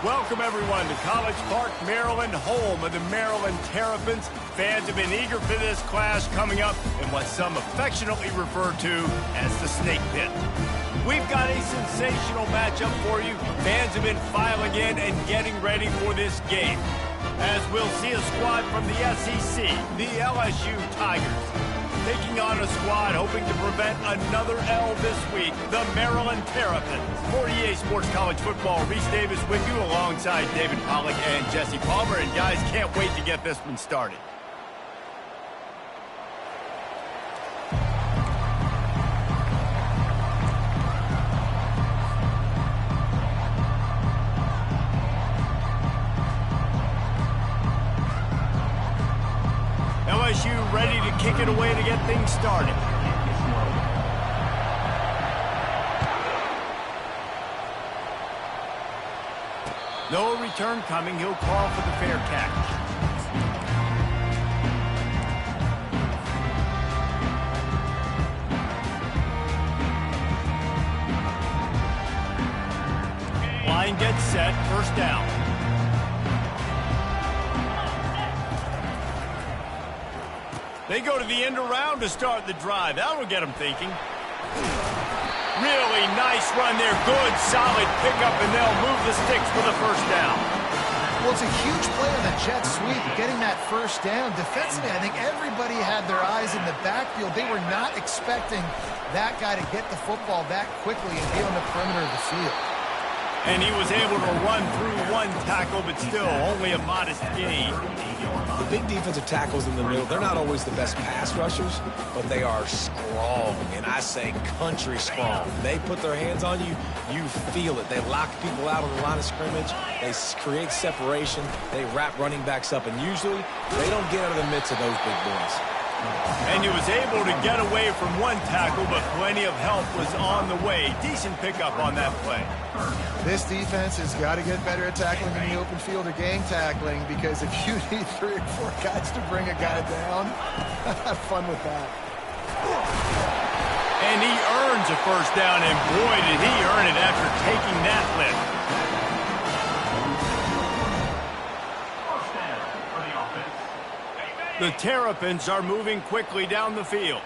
Welcome, everyone, to College Park, Maryland, home of the Maryland Terrapins. Fans have been eager for this clash coming up in what some affectionately refer to as the Snake Pit. We've got a sensational matchup for you. Fans have been filing in and getting ready for this game, as we'll see a squad from the SEC, the LSU Tigers, taking on a squad hoping to prevent another L this week, the Maryland Terrapins. 48 Sports College Football, Reese Davis with you alongside David Pollack and Jesse Palmer. And guys, can't wait to get this one started. LSU ready to kick it away to get things started. No return coming. He'll call for the fair catch. Line gets set. First down. They go to the end around to start the drive. That'll get them thinking. Really nice run there. Good, solid pickup, and they'll move the sticks for the first down. Well, it's a huge play on the jet sweep, getting that first down. Defensively, I think everybody had their eyes in the backfield. They were not expecting that guy to get the football that quickly and be on the perimeter of the field. And he was able to run through one tackle, but still only a modest gain. The big defensive tackles in the middle, they're not always the best pass rushers, but they are strong, and I say country strong. They put their hands on you, you feel it. They lock people out on the line of scrimmage. They create separation. They wrap running backs up, and usually they don't get out of the midst of those big boys. And he was able to get away from one tackle, but plenty of help was on the way. Decent pickup on that play. This defense has got to get better at tackling in the open field or gang tackling, because if you need 3 or 4 guys to bring a guy down, have fun with that. And he earns a first down, and boy, did he earn it after taking that lift. The Terrapins are moving quickly down the field.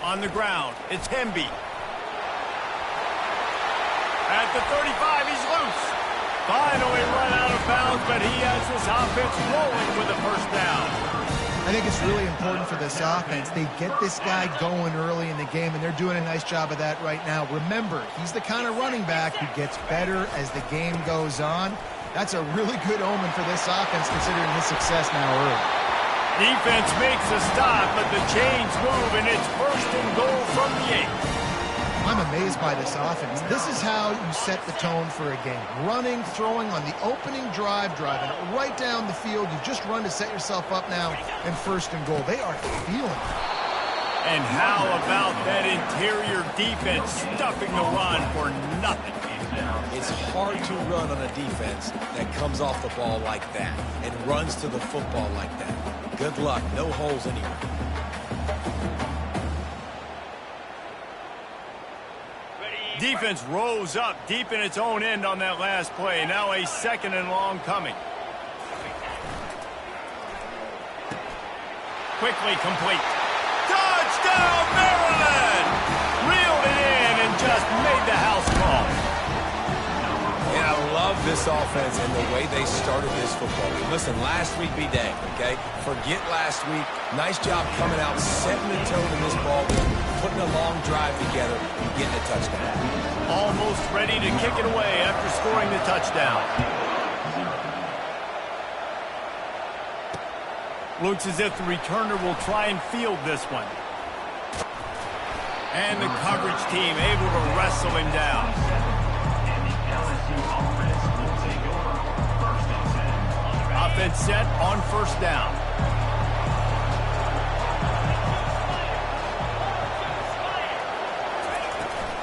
On the ground, it's Hemby. At the 35, he's loose. Finally run out of bounds, but he has this offense rolling with a first down. I think it's really important for this offense. They get this guy going early in the game, and they're doing a nice job of that right now. Remember, he's the kind of running back who gets better as the game goes on. That's a really good omen for this offense, considering his success now early. Defense makes a stop, but the chains move, and it's first and goal from the 8. I'm amazed by this offense. This is how you set the tone for a game. Running, throwing on the opening drive, driving it right down the field. You just run to set yourself up now in first and goal. They are feeling it. And how about that interior defense stuffing the run for nothing? It's hard to run on a defense that comes off the ball like that and runs to the football like that. Good luck. No holes anywhere. Defense rose up deep in its own end on that last play. Now a second and long coming. Quickly complete. Touchdown, Maryland! Reeled it in and just made the house call. And I love this offense and the way they started this football game. Listen, last week be dang, okay? Forget last week. Nice job coming out, setting the tone in this ball game, putting a long drive together, and getting a touchdown. Almost ready to kick it away after scoring the touchdown. Looks as if the returner will try and field this one. And the coverage team able to wrestle him down. Offense set on first down.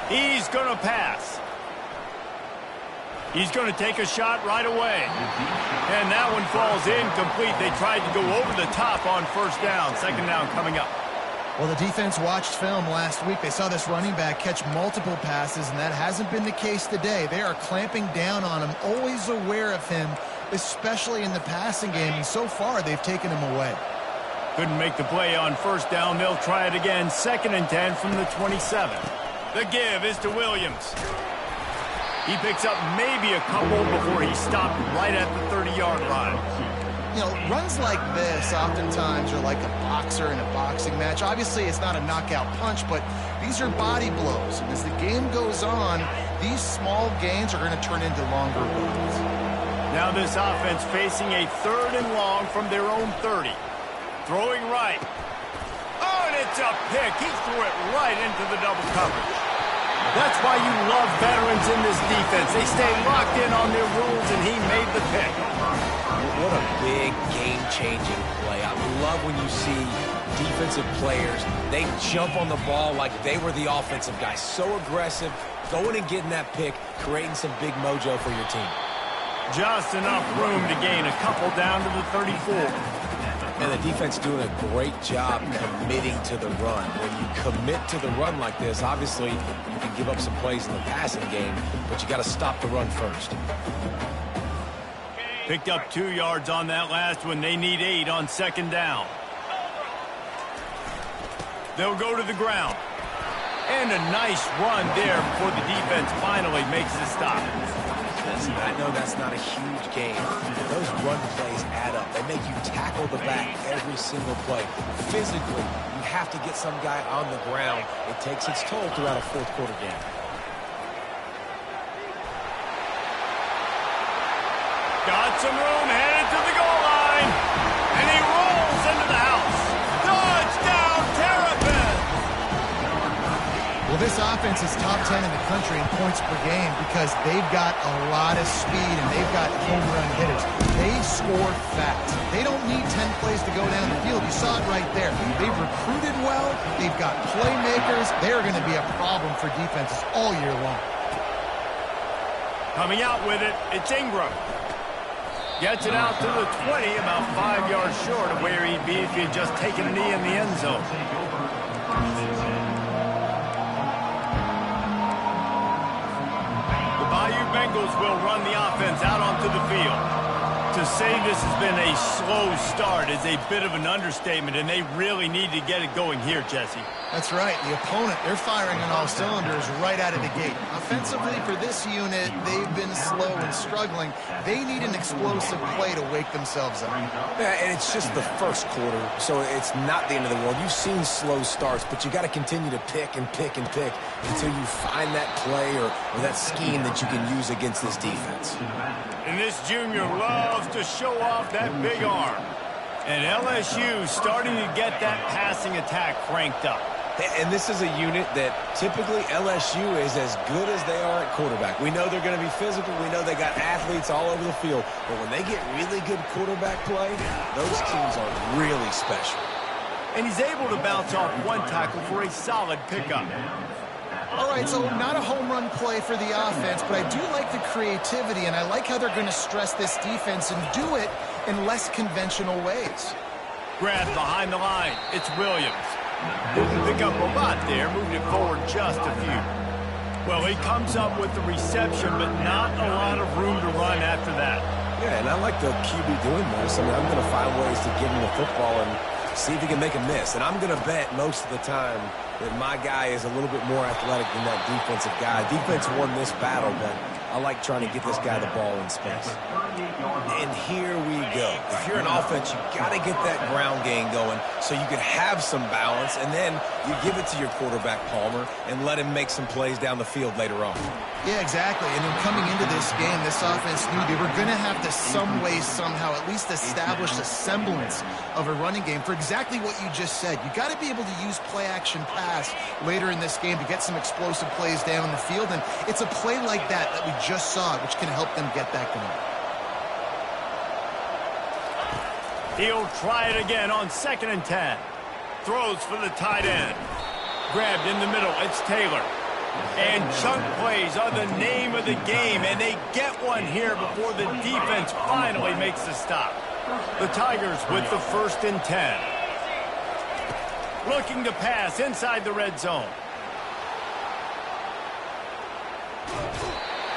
He's going to pass. He's going to take a shot right away. And that one falls incomplete. They tried to go over the top on first down. Second down coming up. Well, the defense watched film last week. They saw this running back catch multiple passes, and that hasn't been the case today. They are clamping down on him, always aware of him, especially in the passing game, and so far they've taken him away. Couldn't make the play on first down. They'll try it again. 2nd and 10 from the 27. The give is to Williams. He picks up maybe a couple before he stopped right at the 30-yard line. You know, runs like this oftentimes are like a boxer in a boxing match. Obviously, it's not a knockout punch, but these are body blows. And as the game goes on, these small gains are going to turn into longer runs. Now this offense facing a 3rd and long from their own 30. Throwing right. Oh, and it's a pick. He threw it right into the double coverage. That's why you love veterans in this defense. They stay locked in on their rules, and he made the pick. What a big game-changing play. I love when you see defensive players, they jump on the ball like they were the offensive guy. So aggressive, going and getting that pick, creating some big mojo for your team. Just enough room to gain a couple down to the 34. And the defense doing a great job committing to the run. When you commit to the run like this, obviously you can give up some plays in the passing game, but you got to stop the run first. Picked up 2 yards on that last one. They need 8 on 2nd down. They'll go to the ground. And a nice run there before the defense finally makes the stop. I know that's not a huge game, but those run plays add up. They make you tackle the back every single play. Physically, you have to get some guy on the ground. It takes its toll throughout a 4th quarter game. Got some room, headed to the goal line. And he rolls into the house. Touchdown, Terrapins! Well, this offense is top 10 in the country in points per game because they've got a lot of speed and they've got home run hitters. They score fast. They don't need 10 plays to go down the field. You saw it right there. They've recruited well. They've got playmakers. They're going to be a problem for defenses all year long. Coming out with it, it's Ingram. Gets it out to the 20, about 5 yards short of where he'd be if he had just taken a knee in the end zone. The Bayou Bengals will run the offense out onto the field. To say this has been a slow start is a bit of an understatement, and they really need to get it going here, Jesse. That's right. The opponent, they're firing on all cylinders right out of the gate. Offensively, for this unit, they've been slow and struggling. They need an explosive play to wake themselves up. Yeah, and it's just the 1st quarter, so it's not the end of the world. You've seen slow starts, but you got to continue to pick and pick and pick until you find that play or that scheme that you can use against this defense. And this junior loves to show off that big arm. And LSU starting to get that passing attack cranked up. And this is a unit that typically LSU is as good as they are at quarterback. We know they're going to be physical. We know they got athletes all over the field. But when they get really good quarterback play, those teams are really special. And he's able to bounce off one tackle for a solid pickup. All right, so not a home run play for the offense, but I do like the creativity, and I like how they're going to stress this defense and do it in less conventional ways. Grabbed behind the line. It's Williams. Didn't pick up a lot there, moved it forward just a few. Well, he comes up with the reception, but not a lot of room to run after that. Yeah, and I like the QB doing this. I mean, I'm going to find ways to give him the football and see if he can make a miss. And I'm going to bet most of the time that my guy is a little bit more athletic than that defensive guy. Defense won this battle, but I like trying to get this guy the ball in space. And here we go. If you're an offense, you got to get that ground game going so you can have some balance, and then you give it to your quarterback, Palmer, and let him make some plays down the field later on. Yeah, exactly. And then coming into this game, this offense knew they were going to have to some way, somehow, at least establish a semblance of a running game for exactly what you just said. You got to be able to use play-action pass later in this game to get some explosive plays down the field, and it's a play like that we just saw, which can help them get that going. He'll try it again on 2nd and 10. Throws for the tight end. Grabbed in the middle. It's Taylor. And chunk plays are the name of the game, and they get one here before the defense finally makes the stop. The Tigers with the 1st and 10. Looking to pass inside the red zone.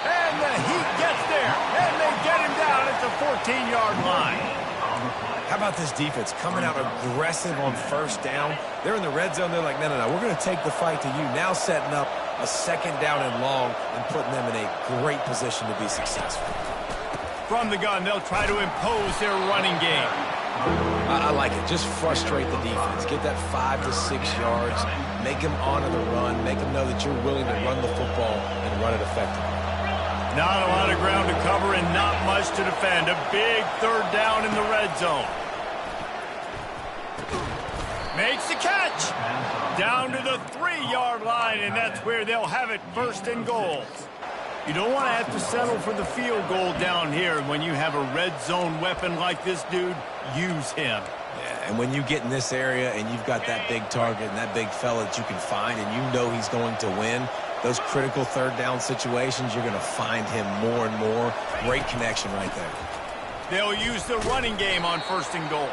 And the heat gets there, and they get him down at the 14-yard line. How about this defense coming out aggressive on first down? They're in the red zone. They're like, no, we're going to take the fight to you. Now setting up a second down and long and putting them in a great position to be successful. From the gun, they'll try to impose their running game. I like it. Just frustrate the defense. Get that 5 to 6 yards. Make them honor the run. Make them know that you're willing to run the football and run it effectively. Not a lot of ground to cover and not much to defend. A big third down in the red zone. Makes the catch. Down to the 3-yard line, and that's where they'll have it, first and goal. You don't want to have to settle for the field goal down here. When you have a red zone weapon like this dude, use him. Yeah, and when you get in this area and you've got that big target and that big fella that you can find and you know he's going to win, those critical third down situations, you're going to find him more and more. Great connection right there. They'll use the running game on first and goal.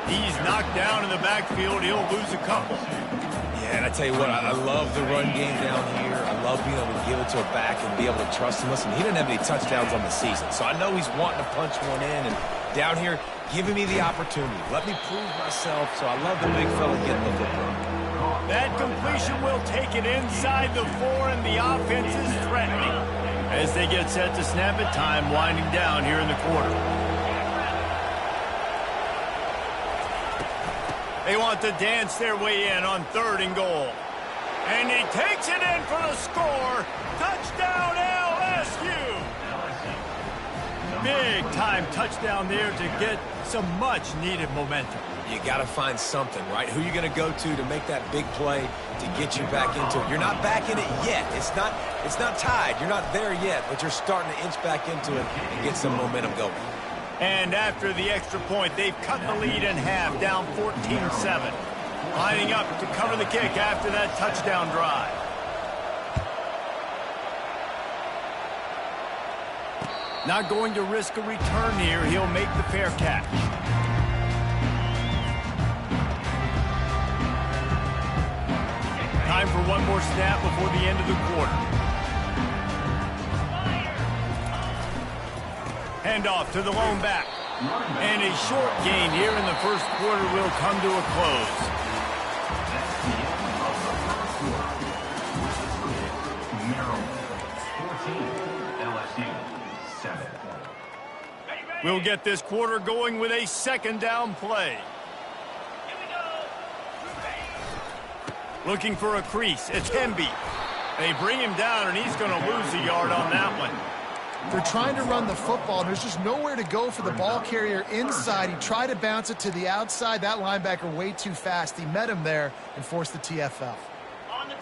He's knocked down in the backfield. He'll lose a couple. Yeah, and I tell you what, I love the run game down here. I love being able to give it to a back and be able to trust him. Listen, he didn't have any touchdowns on the season, so I know he's wanting to punch one in. And down here, giving me the opportunity. Let me prove myself, so I love the big fella getting the football. That completion will take it inside the 4, and the offense is threatening. As they get set to snap it, time winding down here in the quarter. They want to dance their way in on 3rd and goal. And he takes it in for the score. Touchdown LSU! Big time touchdown there to get some much needed momentum. You got to find something, right? Who are you going to go to make that big play to get you back into it? You're not back in it yet. It's not tied. You're not there yet, but you're starting to inch back into it and get some momentum going. And after the extra point, they've cut the lead in half, down 14-7. Lining up to cover the kick after that touchdown drive. Not going to risk a return here. He'll make the fair catch. Time for one more snap before the end of the quarter. Handoff to the lone back. And a short gain here in the first quarter will come to a close. We'll get this quarter going with a second down play. Looking for a crease. It's Hemby. They bring him down, and he's going to lose a yard on that one. They're trying to run the football, and there's just nowhere to go for the ball carrier inside. He tried to bounce it to the outside. That linebacker way too fast. He met him there and forced the TFL.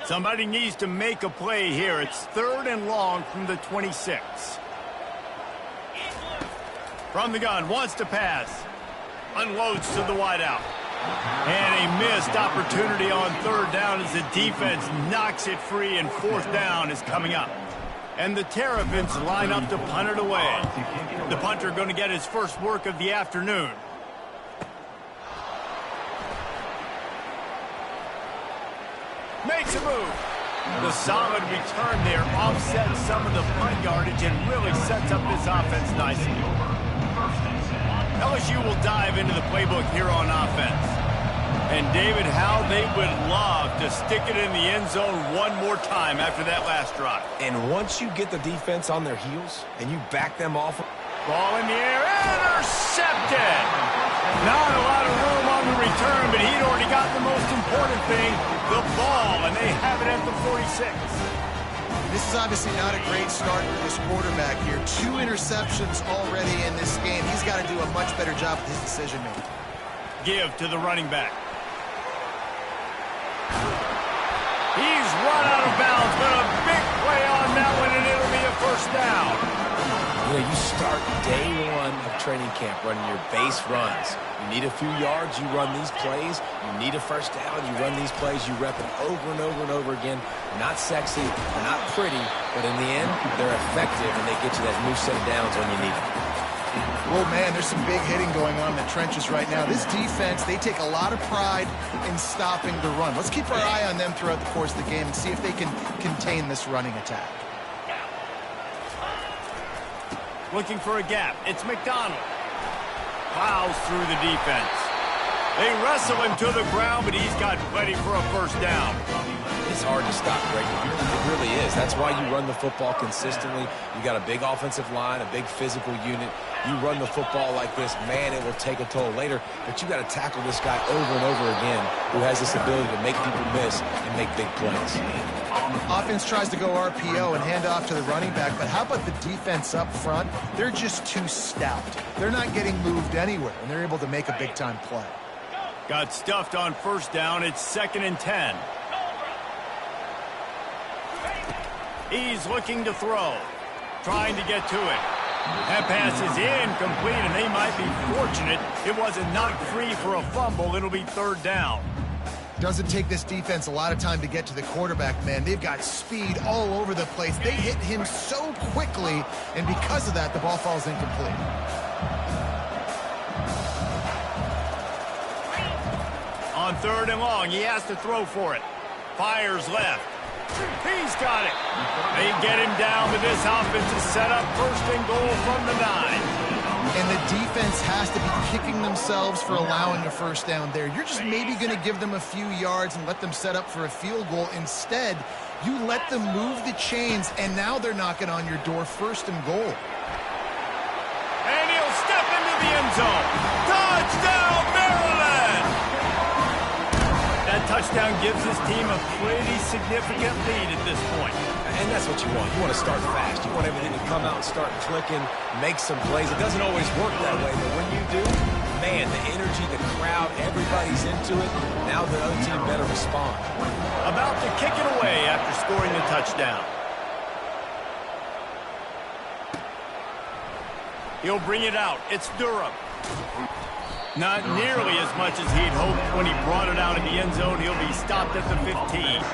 Somebody needs to make a play here. It's 3rd and long from the 26. From the gun, wants to pass. Unloads to the wideout. And a missed opportunity on 3rd down as the defense knocks it free, and 4th down is coming up. And the Terrapins line up to punt it away. The punter going to get his first work of the afternoon. Makes a move. The solid return there offsets some of the punt yardage and really sets up this offense nicely. LSU will dive into the playbook here on offense. And, David, how they would love to stick it in the end zone one more time after that last drive. And once you get the defense on their heels and you back them off. Ball in the air, intercepted! Not a lot of room on the return, but he'd already got the most important thing, the ball, and they have it at the 46. This is obviously not a great start for this quarterback here. 2 interceptions already in this game. He's got to do a much better job with his decision-making. Give to the running back. He's run out of bounds, but a big play on that one, and it'll be a first down. You know, you start day 1 of training camp running your base runs. You need a few yards, you run these plays. You need a first down, you run these plays. You rep it over and over and over again. They're not sexy, they're not pretty, but in the end, they're effective, and they get you that new set of downs when you need them. Well, man, there's some big hitting going on in the trenches right now. This defense, they take a lot of pride in stopping the run. Let's keep our eye on them throughout the course of the game and see if they can contain this running attack. Looking for a gap. It's McDonald. Plows through the defense. They wrestle him to the ground, but he's got plenty for a first down. It's hard to stop Greg Hunter. It really is. That's why you run the football consistently. You got a big offensive line, a big physical unit. You run the football like this, man, it will take a toll later. But you got to tackle this guy over and over again who has this ability to make people miss and make big plays. Offense tries to go RPO and hand off to the running back, but how about the defense up front? They're just too stout. They're not getting moved anywhere, and they're able to make a big-time play. Got stuffed on first down. It's 2nd and 10. He's looking to throw, trying to get to it. That pass is incomplete, and they might be fortunate it wasn't knocked free for a fumble. It'll be 3rd down. Doesn't take this defense a lot of time to get to the quarterback, man. They've got speed all over the place. They hit him so quickly, and because of that, the ball falls incomplete. On 3rd and long, he has to throw for it. Fires left. He's got it. They get him down, but this offense is set up 1st and goal from the 9. And the defense has to be kicking themselves for allowing a first down there. You're just maybe going to give them a few yards and let them set up for a field goal. Instead, you let them move the chains, and now they're knocking on your door 1st and goal. And he'll step into the end zone. Touchdown, Maryland! That touchdown gives his team a pretty significant lead at this point. And that's what you want. You want to start fast. You want everything to come out and start clicking, make some plays. It doesn't always work that way, but when you do, man, the energy, the crowd, everybody's into it. Now the other team better respond. About to kick it away after scoring the touchdown. He'll bring it out. It's Durham. Not nearly as much as he'd hoped when he brought it out in the end zone. He'll be stopped at the 15.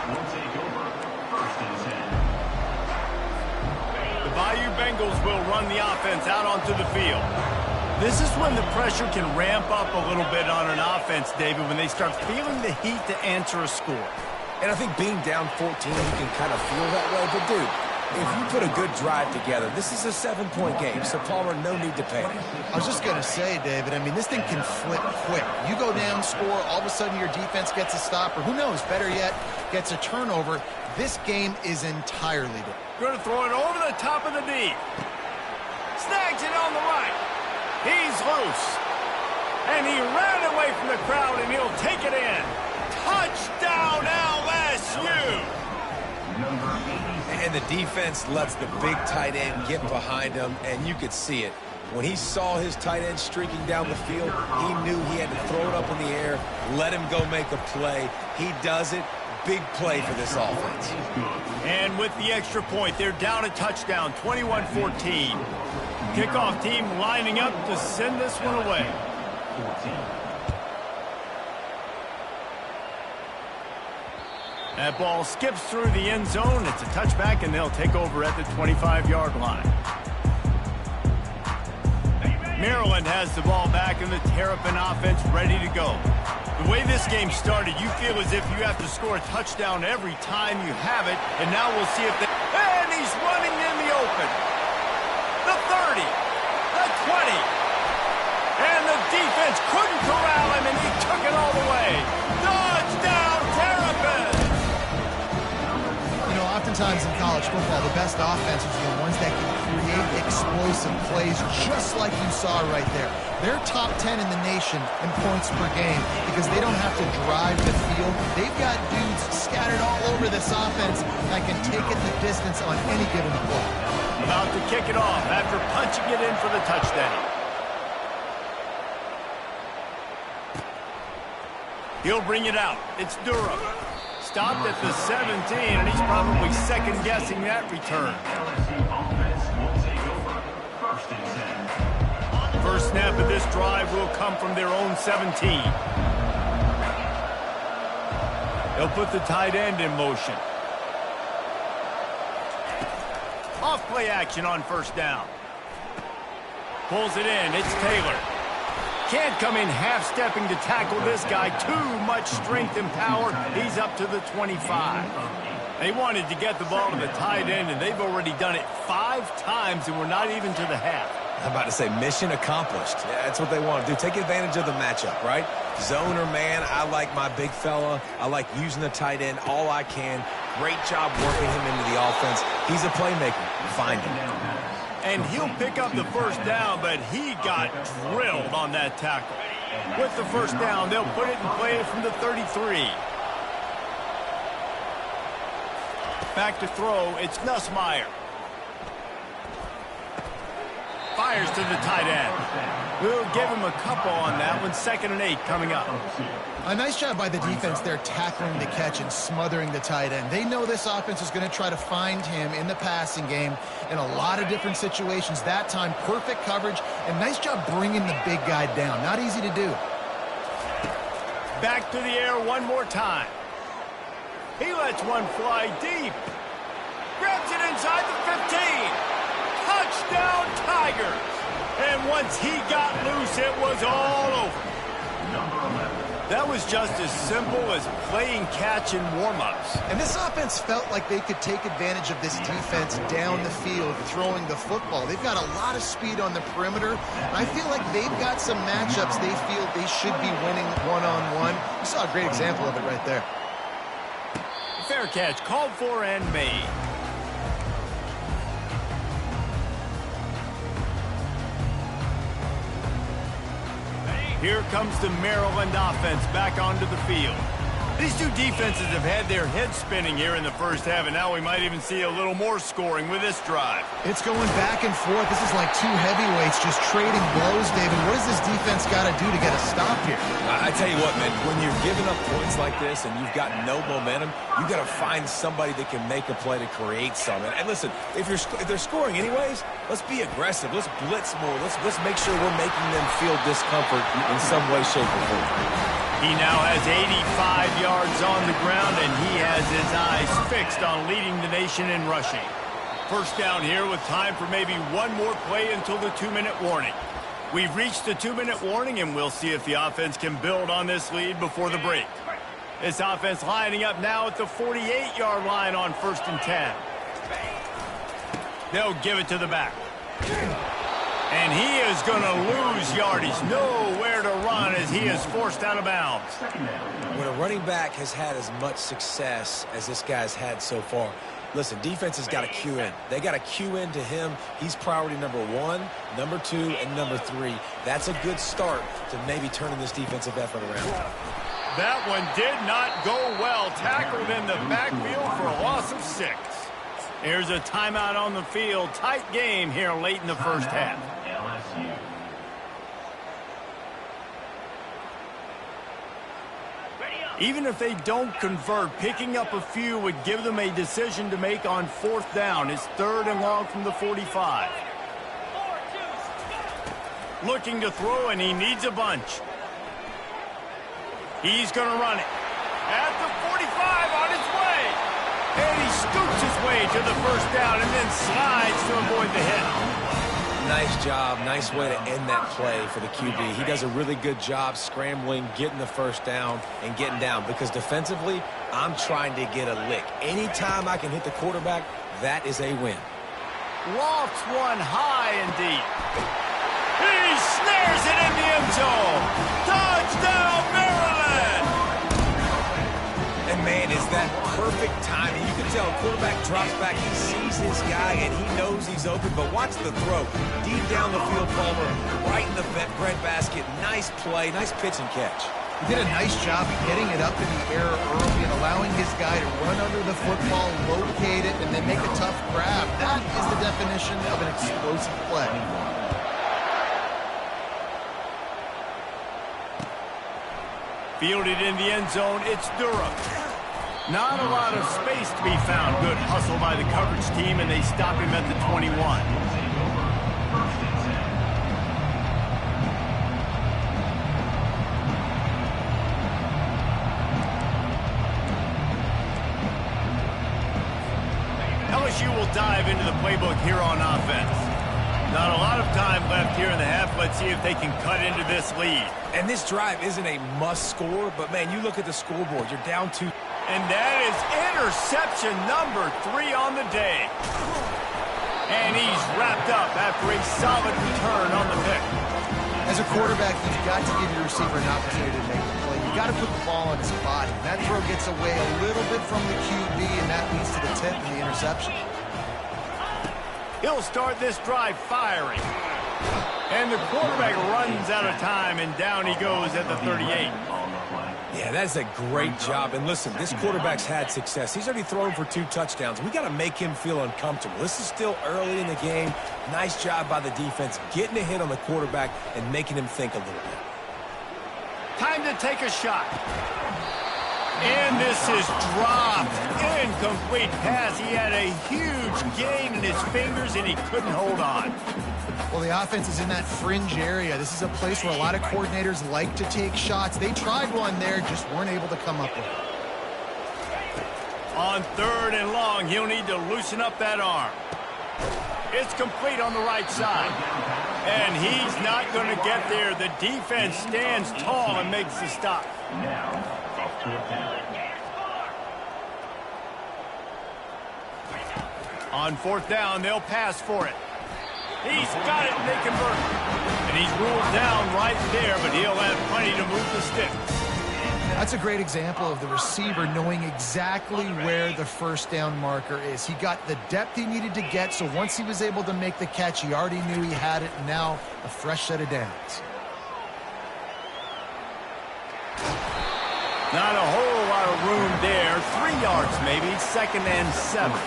Bayou Bengals will run the offense out onto the field. This is when the pressure can ramp up a little bit on an offense, David, when they start feeling the heat to answer a score. And I think being down 14, you can kind of feel that way. But, dude, if you put a good drive together, this is a 7-point game, so Palmer, no need to panic. I was just going to say, David, I mean, this thing can flip quick. You go down, score, all of a sudden your defense gets a stop, or who knows, better yet, gets a turnover. This game is entirely different. Going to throw it over the top of the deep. Snags it on the right. He's loose. And he ran away from the crowd, and he'll take it in. Touchdown, LSU! And the defense lets the big tight end get behind him, and you could see it. When he saw his tight end streaking down the field, he knew he had to throw it up in the air, let him go make a play. He does it. Big play for this offense. And with the extra point, they're down a touchdown, 21-14. Kickoff team lining up to send this one away. That ball skips through the end zone. It's a touchback, and they'll take over at the 25-yard line. Maryland has the ball back, and the Terrapin offense ready to go. The way this game started, you feel as if you have to score a touchdown every time you have it, and now we'll see if they... And he's running in the open. The 30, the 20, and the defense couldn't corral him, and he took it all the way. Touchdown, Terrapin! You know, oftentimes in college football, the best offenses are the ones that can create explosive plays, just like you saw right there. They're top 10 in the nation in points per game because they don't have to drive the field. They've got dudes scattered all over this offense that can take it the distance on any given play. About to kick it off after punching it in for the touchdown. He'll bring it out. It's Durham. Stopped at the 17, and he's probably second-guessing that return. First snap of this drive will come from their own 17. They'll put the tight end in motion. Off play action on first down. Pulls it in. It's Taylor. Can't come in half-stepping to tackle this guy. Too much strength and power. He's up to the 25. They wanted to get the ball to the tight end, and they've already done it 5 times, and we're not even to the half. I'm about to say mission accomplished. Yeah, that's what they want to do. Take advantage of the matchup, right? Zone or man, I like my big fella. I like using the tight end all I can. Great job working him into the offense. He's a playmaker. Find him. And he'll pick up the first down, but he got drilled on that tackle. With the first down, they'll put it in play from the 33. Back to throw, it's Nussmeier. Fires to the tight end. We'll give him a couple on that one. 2nd and 8 coming up. A nice job by the defense there, tackling the catch and smothering the tight end. They know this offense is going to try to find him in the passing game in a lot of different situations. That time, perfect coverage, and nice job bringing the big guy down. Not easy to do. Back to the air one more time. He lets one fly deep. Grabs it inside the 15. Touchdown, Tigers! And once he got loose, it was all over. That was just as simple as playing catch in warm-ups. And this offense felt like they could take advantage of this defense down the field, throwing the football. They've got a lot of speed on the perimeter. I feel like they've got some matchups they feel they should be winning one-on-one. You saw a great example of it right there. Fair catch, called for and made. Here comes the Maryland offense back onto the field. These two defenses have had their heads spinning here in the first half, and now we might even see a little more scoring with this drive. It's going back and forth. This is like two heavyweights just trading blows, David. What does this defense got to do to get a stop here? I tell you what, man, when you're giving up points like this and you've got no momentum, you got to find somebody that can make a play to create something. And listen, if they're scoring anyways, let's be aggressive. Let's blitz more. Let's make sure we're making them feel discomfort in some way, shape, or form. He now has 85 yards on the ground, and he has his eyes fixed on leading the nation in rushing. First down here with time for maybe one more play until the 2-minute warning. We've reached the 2-minute warning, and we'll see if the offense can build on this lead before the break. This offense lining up now at the 48-yard line on 1st and 10. They'll give it to the back. And he is going to lose yardage. Nowhere to run as he is forced out of bounds. When a running back has had as much success as this guy's had so far, listen, defense has got to cue in. They got to cue in to him. He's priority number 1, number 2, and number 3. That's a good start to maybe turning this defensive effort around. That one did not go well. Tackled in the backfield for a loss of 6. Here's a timeout on the field. Tight game here late in the first half. Even if they don't convert, picking up a few would give them a decision to make on 4th down. It's 3rd and long from the 45. Looking to throw, and he needs a bunch. He's going to run it. At the 45 on his way. And he scoots his way to the first down and then slides to avoid the hit. Nice job. Nice way to end that play for the QB. He does a really good job scrambling, getting the first down, and getting down. Because defensively, I'm trying to get a lick. Anytime I can hit the quarterback, that is a win. Lofts one high and deep. He snares it in the end zone. Touchdown, Maryland! And, man, is that perfect timing. You can tell quarterback drops back. He sees his guy, and he knows he's open. But watch the throw. Deep down the field, Palmer, right in the breadbasket. Nice play, nice pitch and catch. He did a nice job getting it up in the air early and allowing his guy to run under the football, locate it, and then make a tough grab. That is the definition of an explosive play. Fielded in the end zone, it's Durham. Not a lot of space to be found. Good hustle by the coverage team, and they stop him at the 21. LSU will dive into the playbook here on offense. Not a lot of time left here in the half. Let's see if they can cut into this lead. And this drive isn't a must score, but man, you look at the scoreboard, you're down 2. And that is interception number 3 on the day. And he's wrapped up after a solid return on the pick. As a quarterback, you've got to give your receiver an opportunity to make the play. You've got to put the ball on his body. That throw gets away a little bit from the QB, and that leads to the tip and the interception. He'll start this drive firing. And the quarterback runs out of time, and down he goes at the 38. Yeah, that's a great job. And listen, this quarterback's had success. He's already thrown for 2 touchdowns. We got to make him feel uncomfortable. This is still early in the game. Nice job by the defense, getting a hit on the quarterback and making him think a little bit. Time to take a shot. And this is dropped. Incomplete pass. He had a huge gain in his fingers, and he couldn't hold on. Well, the offense is in that fringe area. This is a place where a lot of coordinators like to take shots. They tried one there, just weren't able to come up with it. On 3rd and long, he'll need to loosen up that arm. It's complete on the right side. And he's not going to get there. The defense stands tall and makes the stop. On 4th down, they'll pass for it. He's got it, and they convert. And he's ruled down right there, but he'll have plenty to move the sticks. That's a great example of the receiver knowing exactly where the first down marker is. He got the depth he needed to get, so once he was able to make the catch, he already knew he had it, and now a fresh set of downs. Not a whole lot of room there. 3 yards maybe, 2nd and 7.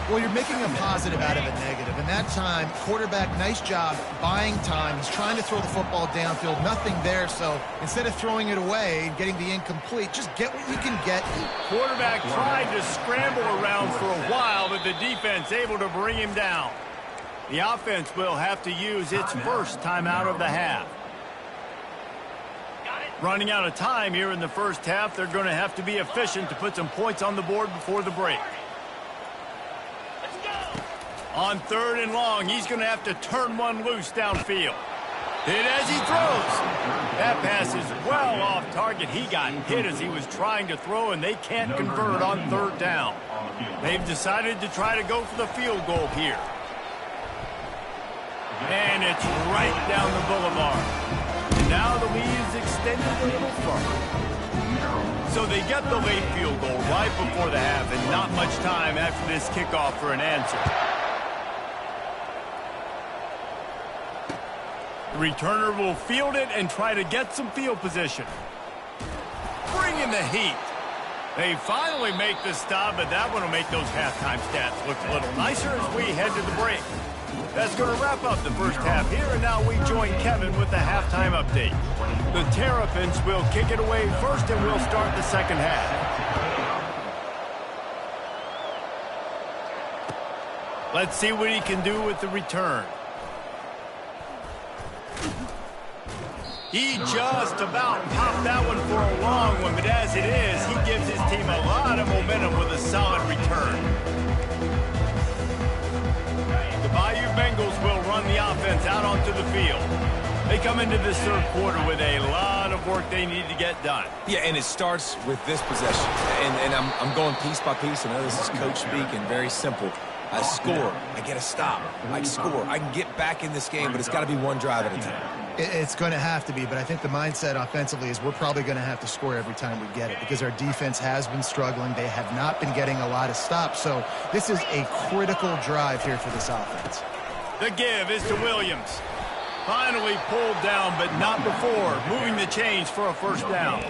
Well, you're making a positive out of a negative. And that time, quarterback, nice job buying time. He's trying to throw the football downfield. Nothing there, so instead of throwing it away and getting the incomplete, just get what you can get. Quarterback tried to scramble around for a while, but the defense able to bring him down. The offense will have to use its first timeout of the half. Running out of time here in the first half, they're going to have to be efficient to put some points on the board before the break. On 3rd and long, he's going to have to turn one loose downfield. Hit as he throws. That pass is well off target. He got hit as he was trying to throw, and they can't convert on 3rd down. They've decided to try to go for the field goal here. And it's right down the boulevard. And now the lead is extended a little further. So they get the late field goal right before the half, and not much time after this kickoff for an answer. The returner will field it and try to get some field position. Bring in the heat. They finally make the stop, but that one will make those halftime stats look a little nicer as we head to the break. That's going to wrap up the first half here, and now we join Kevin with the halftime update. The Terrapins will kick it away first, and we'll start the second half. Let's see what he can do with the return. He just about popped that one for a long one, but as it is, he gives his team a lot of momentum with a solid return. The Bayou Bengals will run the offense out onto the field. They come into this third quarter with a lot of work they need to get done. Yeah, and it starts with this possession. And I'm going piece by piece. I know this is coach speak and very simple. I score. I get a stop. I score. I can get back in this game, but it's got to be one drive at a time. It's going to have to be, but I think the mindset offensively is we're probably going to have to score every time we get it because our defense has been struggling. They have not been getting a lot of stops, so this is a critical drive here for this offense. The give is to Williams. Finally pulled down, but not before. Moving the chains for a first down.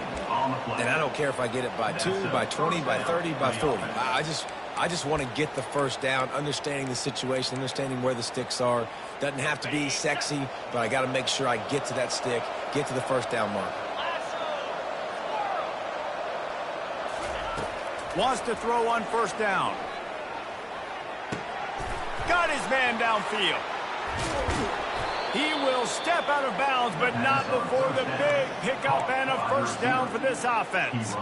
And I don't care if I get it by 2, by 20, by 30, by 40. I just want to get the first down, understanding the situation, understanding where the sticks are. Doesn't have to be sexy, but I got to make sure I get to that stick, get to the first down mark. Wants to throw on first down. Got his man downfield. He will step out of bounds, but not before the big pickup and a first down for this offense.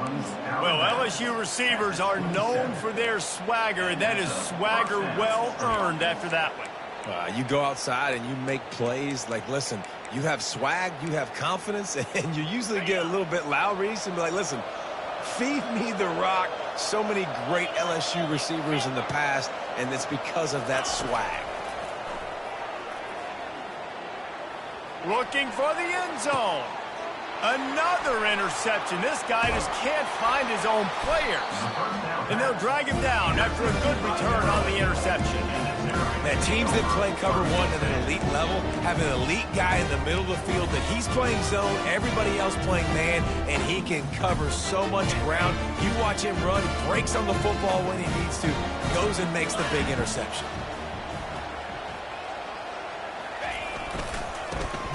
Well, LSU receivers are known for their swagger, and that is swagger well earned after that one. You go outside and you make plays. Like, listen, you have swag, you have confidence, and you usually get a little bit loud, Reese, and be like, listen, feed me the rock. So many great LSU receivers in the past, and it's because of that swag. Looking for the end zone. Another interception. This guy just can't find his own players. And they'll drag him down after a good return on the interception. Now, teams that play cover one at an elite level have an elite guy in the middle of the field that he's playing zone, everybody else playing man, and he can cover so much ground. You watch him run, breaks on the football when he needs to, goes and makes the big interception.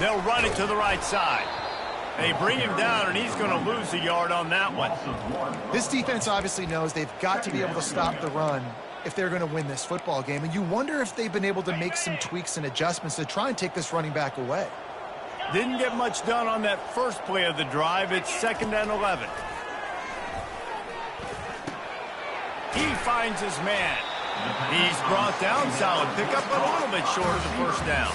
They'll run it to the right side. They bring him down, and he's going to lose a yard on that one. This defense obviously knows they've got to be able to stop the run if they're going to win this football game. And you wonder if they've been able to make some tweaks and adjustments to try and take this running back away. Didn't get much done on that first play of the drive. It's 2nd and 11. He finds his man. He's brought down. Solid pickup, but a little bit short of the first down.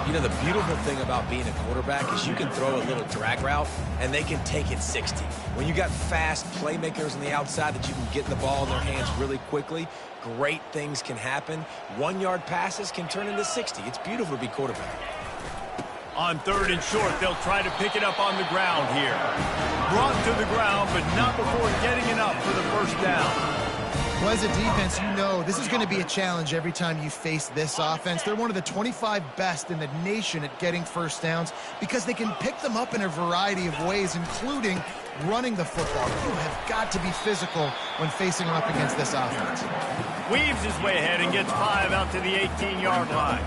You know, the beautiful thing about being a quarterback is you can throw a little drag route, and they can take it 60. When you got fast playmakers on the outside that you can get the ball in their hands really quickly, great things can happen. 1-yard passes can turn into 60. It's beautiful to be quarterback. On 3rd and short, they'll try to pick it up on the ground here. Brought to the ground, but not before getting it up for the first down. Well, as a defense, you know this is going to be a challenge every time you face this offense. They're one of the 25 best in the nation at getting first downs because they can pick them up in a variety of ways, including running the football. You have got to be physical when facing up against this offense. Weaves his way ahead and gets 5 out to the 18-yard line.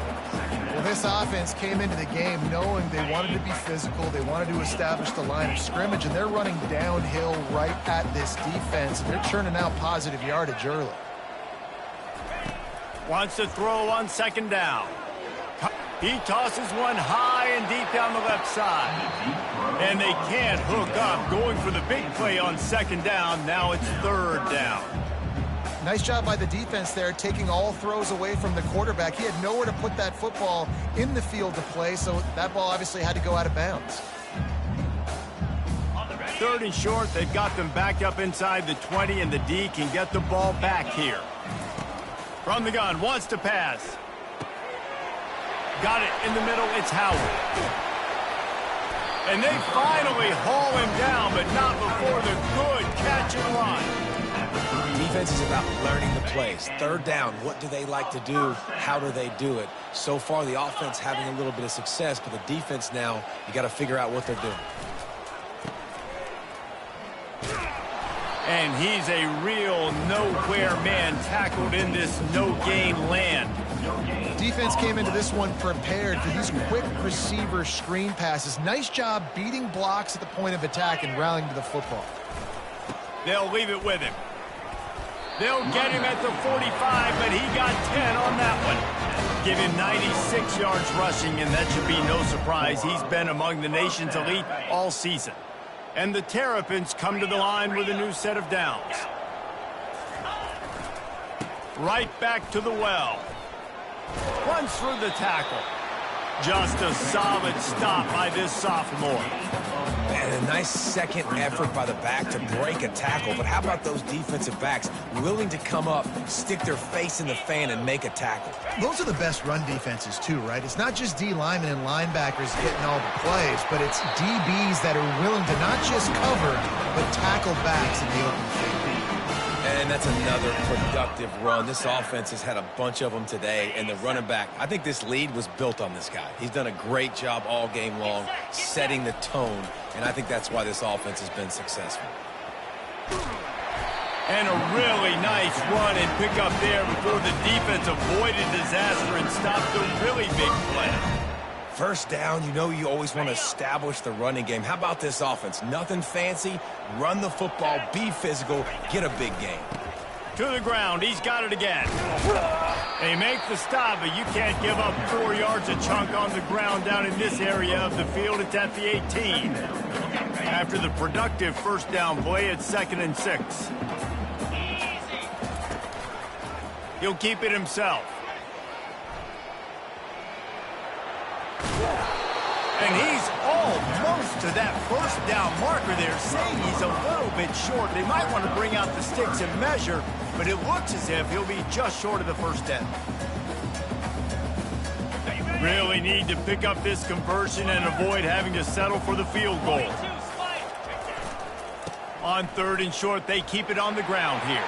Well, this offense came into the game knowing they wanted to be physical, they wanted to establish the line of scrimmage, and they're running downhill right at this defense, and they're churning out positive yardage early. Wants to throw on 2nd down. He tosses one high and deep down the left side. And they can't hook up, going for the big play on 2nd down. Now it's 3rd down. Nice job by the defense there, taking all throws away from the quarterback. He had nowhere to put that football in the field to play, so that ball obviously had to go out of bounds. 3rd and short, they've got them backed up inside the 20, and the D can get the ball back here. From the gun, wants to pass. Got it in the middle, it's Howard. And they finally haul him down, but not before the good catch and run. Defense is about learning the plays. 3rd down, what do they like to do? How do they do it? So far, the offense having a little bit of success, but the defense now, you got to figure out what they're doing. And he's a real nowhere man tackled in this no-gain land. Defense came into this one prepared for these quick receiver screen passes. Nice job beating blocks at the point of attack and rallying to the football. They'll leave it with him. They'll get him at the 45, but he got 10 on that one. Give him 96 yards rushing, and that should be no surprise. He's been among the nation's elite all season. And the Terrapins come to the line with a new set of downs. Right back to the well. Runs through the tackle. Just a solid stop by this sophomore. And a nice second effort by the back to break a tackle. But how about those defensive backs willing to come up, stick their face in the fan, and make a tackle? Those are the best run defenses, too, right? It's not just D linemen and linebackers getting all the plays, but it's DBs that are willing to not just cover, but tackle backs in the open field. And that's another productive run. This offense has had a bunch of them today, and the running back, I think this lead was built on this guy. He's done a great job all game long, setting the tone, and I think that's why this offense has been successful. And a really nice run and pick up there before the defense avoided disaster and stopped the really big play. First down, you know you always want to establish the running game. How about this offense? Nothing fancy. Run the football, be physical, get a big gain. To the ground, he's got it again. They make the stop, but you can't give up 4 yards a chunk on the ground down in this area of the field. It's at the 18. After the productive first down play, it's 2nd and 6. He'll keep it himself. And he's almost to that first down marker there, saying he's a little bit short. They might want to bring out the sticks and measure, but it looks as if he'll be just short of the first down. Really need to pick up this conversion and avoid having to settle for the field goal. On 3rd and short, they keep it on the ground here.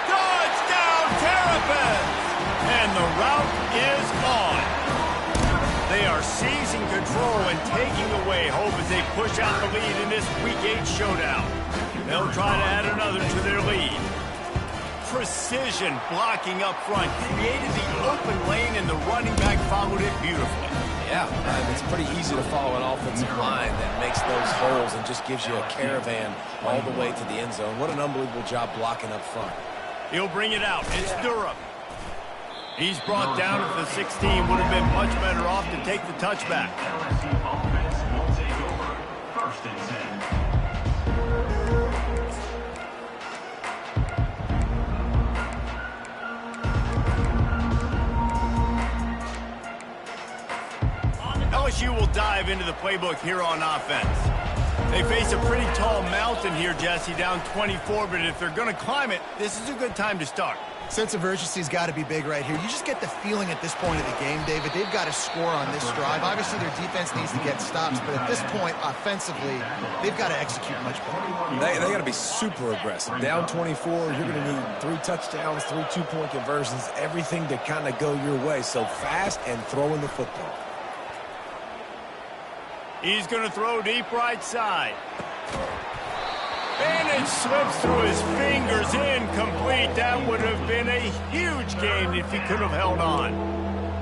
Touchdown, Terrapins! And the route is on. They are seizing control and taking away hope as they push out the lead in this Week 8 showdown. They'll try to add another to their lead. Precision blocking up front, created the open lane, and the running back followed it beautifully. Yeah, it's pretty easy to follow an offensive line that makes those holes and just gives you a caravan all the way to the end zone. What an unbelievable job blocking up front. He'll bring it out. It's Durham. He's brought down at the 16. Would have been much better off to take the touchback. XLC offense will take over. 1st and 10. LSU will dive into the playbook here on offense. They face a pretty tall mountain here, Jesse, down 24, but if they're going to climb it, this is a good time to start. Sense of urgency's got to be big right here. You just get the feeling at this point of the game, David, they've got to score on this drive. Obviously, their defense needs to get stops, but at this point, offensively, they've got to execute much better. They got to be super aggressive. Down 24, you're going to need 3 touchdowns, 3 two-point conversions, everything to kind of go your way. So fast and throwing the football. He's going to throw deep right side. And it slips through his fingers, incomplete. That would have been a huge gain if he could have held on.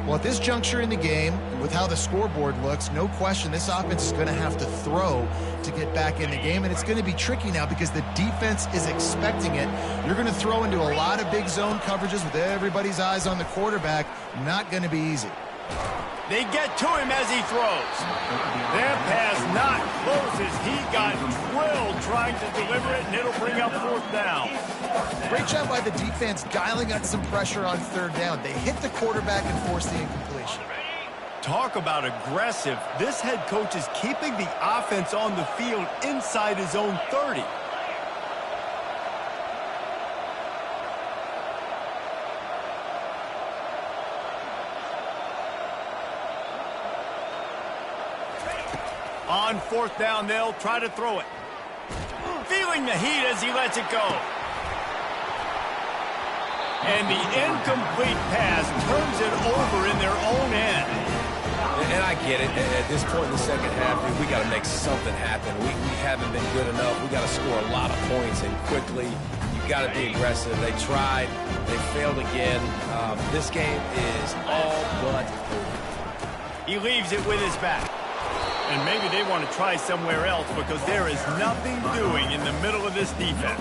Well, at this juncture in the game, with how the scoreboard looks, no question this offense is going to have to throw to get back in the game, and it's going to be tricky now because the defense is expecting it. You're going to throw into a lot of big zone coverages with everybody's eyes on the quarterback. Not going to be easy. They get to him as he throws. That pass not close as he got drilled trying to deliver it, and it'll bring up 4th down. Great job by the defense dialing up some pressure on 3rd down. They hit the quarterback and forced the incompletion. Talk about aggressive. This head coach is keeping the offense on the field inside his own 30. On 4th down, they'll try to throw it. Feeling the heat as he lets it go. And the incomplete pass turns it over in their own end. And I get it. At this point in the second half, we got to make something happen. We haven't been good enough. We got to score a lot of points and quickly. You got to be aggressive. They tried. They failed again. This game is all but over. He leaves it with his back. And maybe they want to try somewhere else because there is nothing doing in the middle of this defense.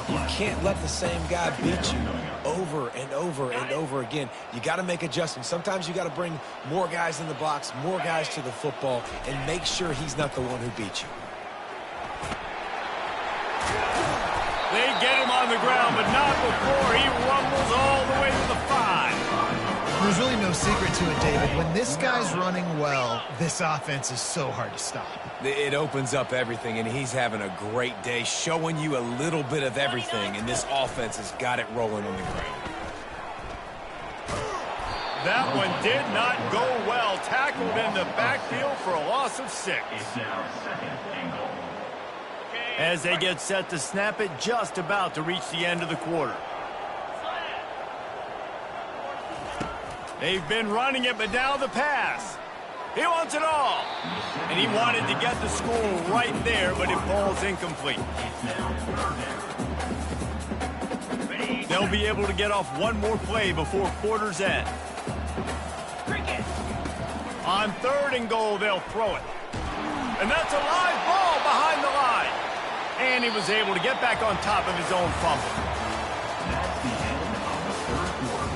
You can't let the same guy beat you over and over and over again. You got to make adjustments. Sometimes you got to bring more guys in the box, more guys to the football, and make sure he's not the one who beat you. They get him on the ground, but not before he rumbles all the way to the 5. There's really no secret to it, David. When this guy's running well, this offense is so hard to stop. It opens up everything, and he's having a great day, showing you a little bit of everything, and this offense has got it rolling on the ground. That one did not go well. Tackled in the backfield for a loss of 6. As they get set to snap it, just about to reach the end of the quarter. They've been running it, but now the pass. He wants it all. And he wanted to get the score right there, but it falls incomplete. They'll be able to get off one more play before quarter's end. On 3rd and goal, they'll throw it. And that's a live ball behind the line. And he was able to get back on top of his own fumble. That's the end of the 3rd quarter.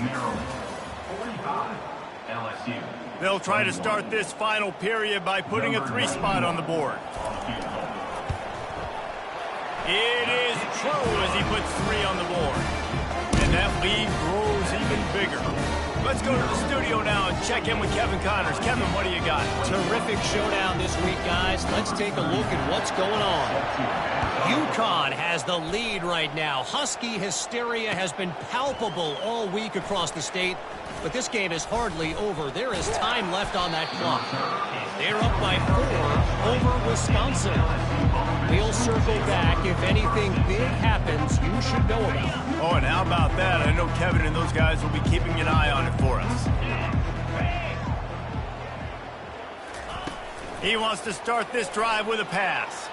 Maryland 45, LSU. They'll try to start this final period by putting a 3-spot on the board. It is true as he puts 3 on the board. And that lead grows even bigger. Let's go to the studio now and check in with Kevin Connors. Kevin, what do you got? Terrific showdown this week, guys. Let's take a look at what's going on. UConn has the lead right now. Husky hysteria has been palpable all week across the state, but this game is hardly over. There is time left on that clock. They're up by 4 over Wisconsin. We'll circle back. If anything big happens, you should know about it. Oh, and how about that? I know Kevin and those guys will be keeping an eye on it for us. He wants to start this drive with a pass.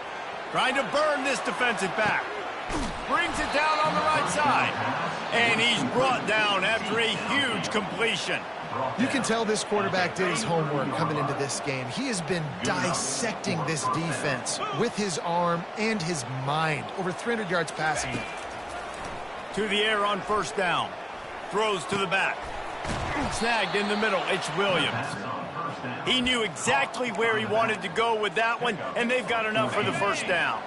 Trying to burn this defensive back. Brings it down on the right side. And he's brought down after a huge completion. You can tell this quarterback did his homework coming into this game. He has been dissecting this defense with his arm and his mind. Over 300 yards passing. To the air on first down. Throws to the back. Snagged in the middle. It's Williams. He knew exactly where he wanted to go with that one, and they've got enough for the first down.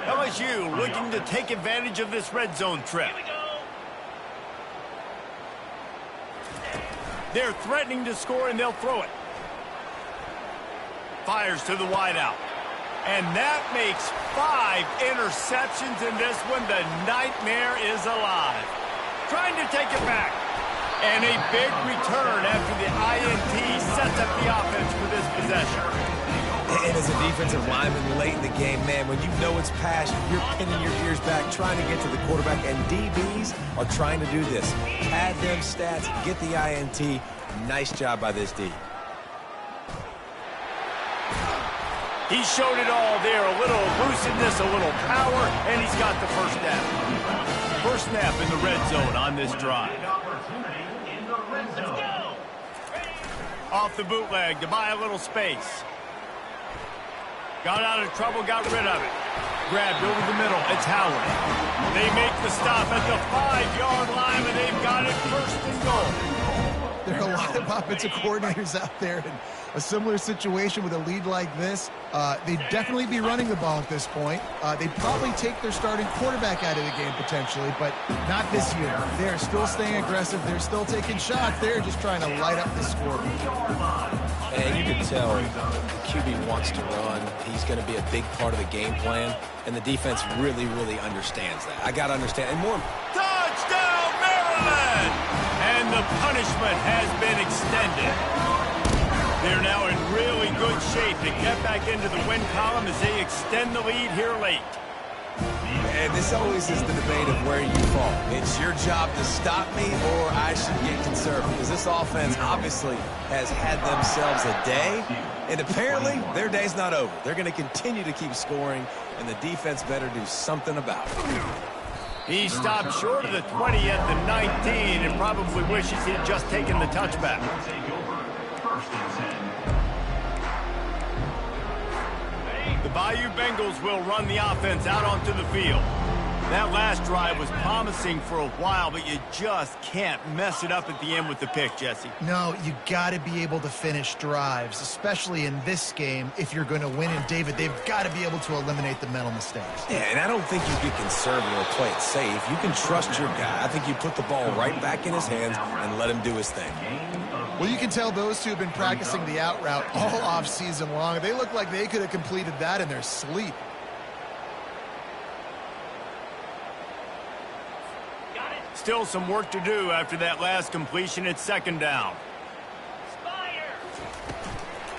LSU looking to take advantage of this red zone trip. They're threatening to score, and they'll throw it. Fires to the wideout. And that makes 5 interceptions in this one. The nightmare is alive. Trying to take it back. And a big return after the INT sets up the offense for this possession. And as a defensive lineman late in the game, man, when you know it's pass, you're pinning your ears back, trying to get to the quarterback, and DBs are trying to do this. Pad them stats, get the INT. Nice job by this D. He showed it all there. A little elusiveness, a little power, and he's got the first down. First snap in the red zone on this drive. Off the bootleg to buy a little space. Got out of trouble, got rid of it. Grabbed over the middle. It's Howard. They make the stop at the 5-yard line, and they've got it first and goal. There are a lot of offensive coordinators out there in a similar situation with a lead like this. They'd definitely be running the ball at this point. They'd probably take their starting quarterback out of the game potentially, but not this year. They're still staying aggressive. They're still taking shots. They're just trying to light up the score. And you can tell the QB wants to run. He's going to be a big part of the game plan, and the defense really, really understands that. I got to understand. And more. Touchdown, Maryland! And the punishment has been extended. They're now in really good shape to get back into the win column as they extend the lead here late. And this always is the debate of where you fall. It's your job to stop me, or I should get conservative. Because this offense obviously has had themselves a day, and apparently their day's not over. They're going to continue to keep scoring, and the defense better do something about it. He stopped short of the 20 at the 19 and probably wishes he had just taken the touchback. The Bayou Bengals will run the offense out onto the field. That last drive was promising for a while, but you just can't mess it up at the end with the pick, Jesse. No, you got to be able to finish drives, especially in this game. If you're going to win, and David, they've got to be able to eliminate the mental mistakes. Yeah, and I don't think you get conservative or play it safe. You can trust your guy. I think you put the ball right back in his hands and let him do his thing. Well, you can tell those two have been practicing the out route all off season long. They look like they could have completed that in their sleep. Still some work to do after that last completion. It's second down.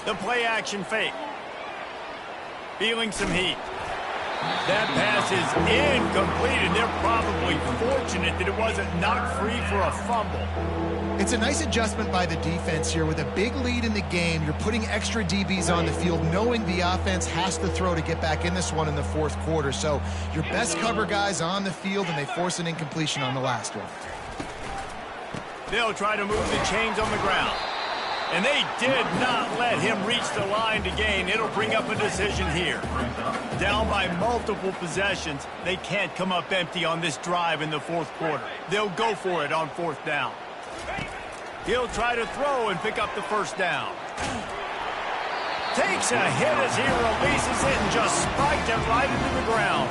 The play action fake. Feeling some heat. That pass is incomplete, and they're probably fortunate that it wasn't knocked free for a fumble. It's a nice adjustment by the defense here. With a big lead in the game, you're putting extra DBs on the field, knowing the offense has to throw to get back in this one in the fourth quarter. So your best cover guys on the field, and they force an incompletion on the last one. They'll try to move the chains on the ground. And they did not let him reach the line to gain. It'll bring up a decision here. Down by multiple possessions, they can't come up empty on this drive in the fourth quarter. They'll go for it on fourth down. He'll try to throw and pick up the first down. Takes a hit as he releases it and just spiked it right into the ground.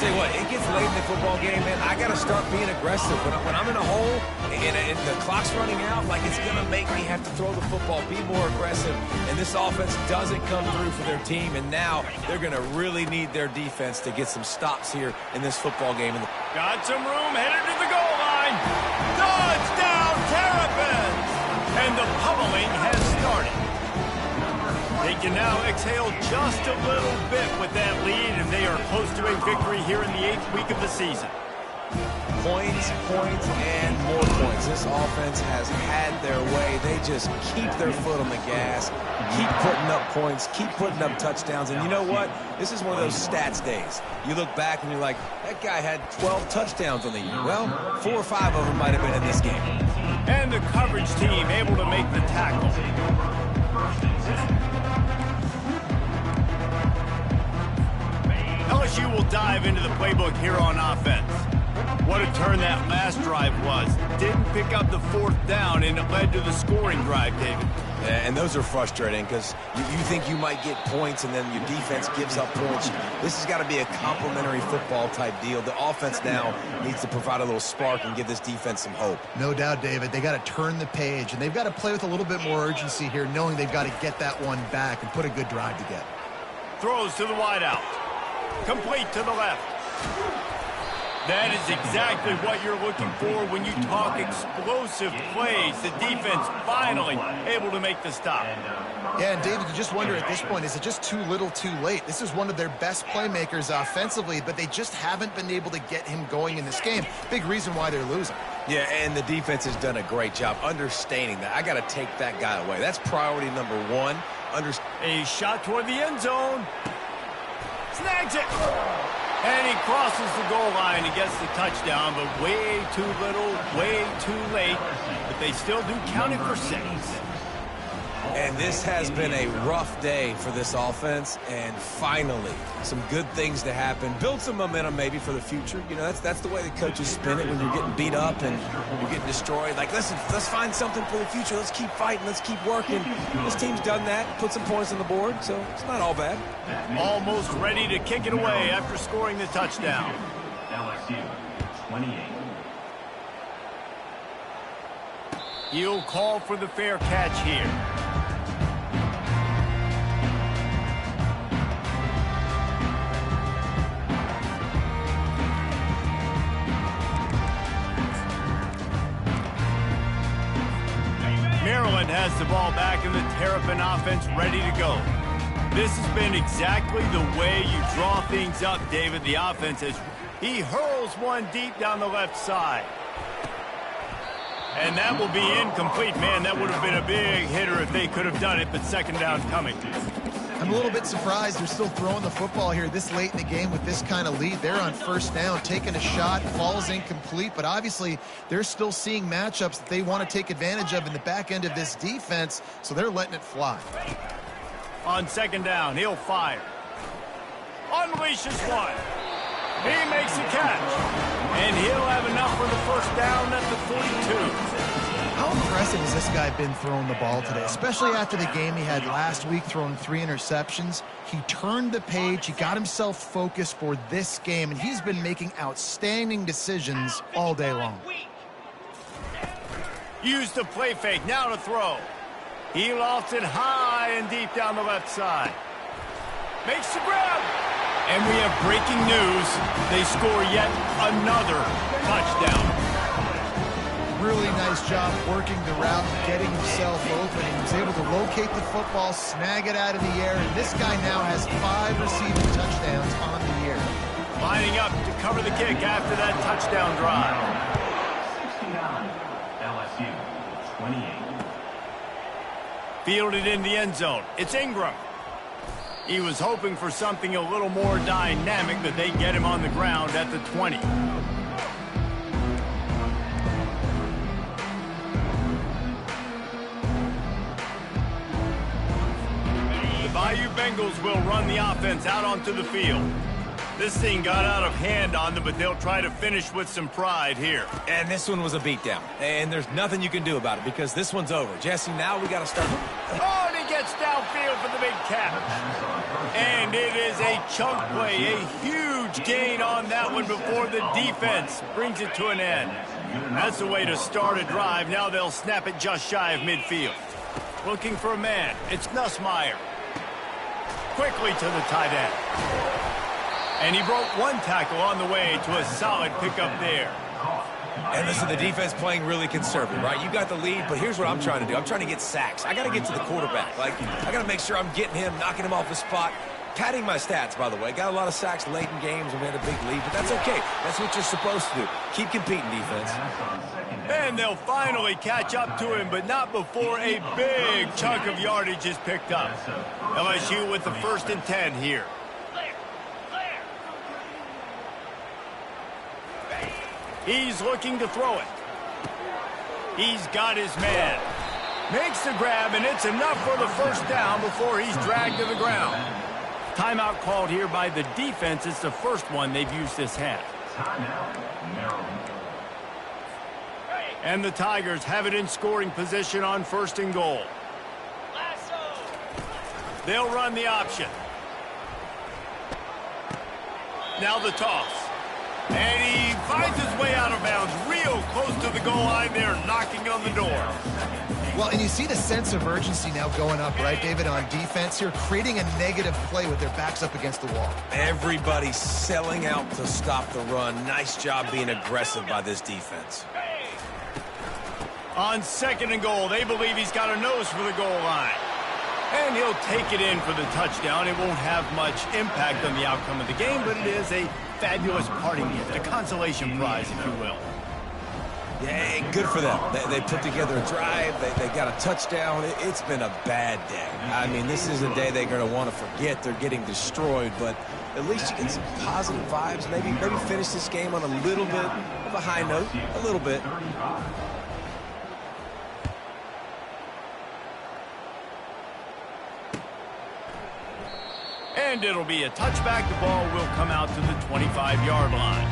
tell you what, it gets late in the football game, man. I got to start being aggressive. When I'm in a hole and the clock's running out, like it's going to make me have to throw the football, be more aggressive. And this offense doesn't come through for their team. And now they're going to really need their defense to get some stops here in this football game. Got some room, headed to the goal line. Touchdown, Terrapins! And the pummeling has started. They can now exhale just a little bit with that lead, and they are close to a victory here in the 8th week of the season. Points, and more points. This offense has had their way. They just keep their foot on the gas, keep putting up points, keep putting up touchdowns. And you know what? This is one of those stats days. You look back and you're like, that guy had 12 touchdowns on the year. Well, 4 or 5 of them might have been in this game. And the coverage team able to make the tackle. LSU will dive into the playbook here on offense. What a turn that last drive was. Didn't pick up the 4th down, and it led to the scoring drive, David. Yeah, and those are frustrating because you think you might get points and then your defense gives up points. This has got to be a complementary football type deal. The offense now needs to provide a little spark and give this defense some hope. No doubt, David. They got to turn the page, and they've got to play with a little bit more urgency here, knowing they've got to get that one back and put a good drive together. Throws to the wideout. Complete to the left. That is exactly what you're looking for when you talk explosive plays. The defense finally able to make the stop. Yeah, and David, you just wonder at this point, is it just too little too late? This is one of their best playmakers offensively, but they just haven't been able to get him going in this game. Big reason why they're losing. Yeah, and the defense has done a great job understanding that. I got to take that guy away. That's priority number 1. A shot toward the end zone. Snags it. And he crosses the goal line and gets the touchdown, but way too little, way too late. But they still do count it for 6. And this has been a rough day for this offense, and finally, some good things to happen. Build some momentum maybe for the future. You know, that's the way the coaches spin it when you're getting beat up and you're getting destroyed. Like, listen, let's find something for the future. Let's keep fighting. Let's keep working. This team's done that, put some points on the board, so it's not all bad. Almost ready to kick it away after scoring the touchdown. LSU, 28. He'll call for the fair catch here. Maryland has the ball back and the Terrapin offense ready to go. This has been exactly the way you draw things up, David. The offense is, he hurls one deep down the left side. And that will be incomplete. Man, that would have been a big hitter if they could have done it, but second down coming. I'm a little bit surprised they're still throwing the football here this late in the game with this kind of lead. They're on first down, taking a shot, falls incomplete, but obviously they're still seeing matchups that they want to take advantage of in the back end of this defense, so they're letting it fly. On second down, he'll fire. Unleashes one. He makes a catch. And he'll have enough for the first down at the 42. How impressive has this guy been throwing the ball today, especially after the game he had last week throwing 3 interceptions. He turned the page. He got himself focused for this game, and he's been making outstanding decisions all day long. Used the play fake. Now to throw. He lofts it high and deep down the left side. Makes the grab. And we have breaking news. They score yet another touchdown. Really nice job working the route, getting himself open. He was able to locate the football, snag it out of the air, and this guy now has 5 receiving touchdowns on the year. Lining up to cover the kick after that touchdown drive. 69, LSU, 28. Fielded in the end zone. It's Ingram. He was hoping for something a little more dynamic, but they get him on the ground at the 20. Bayou Bengals will run the offense out onto the field. This thing got out of hand on them, but they'll try to finish with some pride here. And this one was a beatdown. And there's nothing you can do about it because this one's over. Jesse, now we got to start. Oh, and he gets downfield for the big catch. And it is a chunk play, a huge gain on that one before the defense brings it to an end. That's the way to start a drive. Now they'll snap it just shy of midfield. Looking for a man. It's Nussmeier. Quickly to the tight end. And he broke one tackle on the way to a solid pickup there. And listen, the defense playing really conservative, right? You got the lead, but here's what I'm trying to do. I'm trying to get sacks. I got to get to the quarterback. Like, I got to make sure I'm getting him, knocking him off the spot. Padding my stats, by the way. Got a lot of sacks late in games when we had a big lead, but that's okay. That's what you're supposed to do. Keep competing, defense. And they'll finally catch up to him, but not before a big chunk of yardage is picked up. LSU with the 1st and 10 here. He's looking to throw it. He's got his man. Makes the grab, and it's enough for the 1st down before he's dragged to the ground. Timeout called here by the defense. It's the first one they've used this half. And the Tigers have it in scoring position on 1st and goal. They'll run the option. Now the toss. And he finds his way out of bounds real close to the goal line there, knocking on the door. Well, and you see the sense of urgency now going up, right, David, on defense here, creating a negative play with their backs up against the wall. Everybody's selling out to stop the run. Nice job being aggressive by this defense. On 2nd and goal, they believe he's got a nose for the goal line. And he'll take it in for the touchdown. It won't have much impact on the outcome of the game, but it is a fabulous parting gift, a consolation prize, if you will. Yeah, good for them. They put together a drive. They got a touchdown. It's been a bad day. I mean, this is a day they're going to want to forget. They're getting destroyed, but at least you get some positive vibes. Maybe finish this game on a little bit of a high note, a little bit. And it'll be a touchback. The ball will come out to the 25-yard line.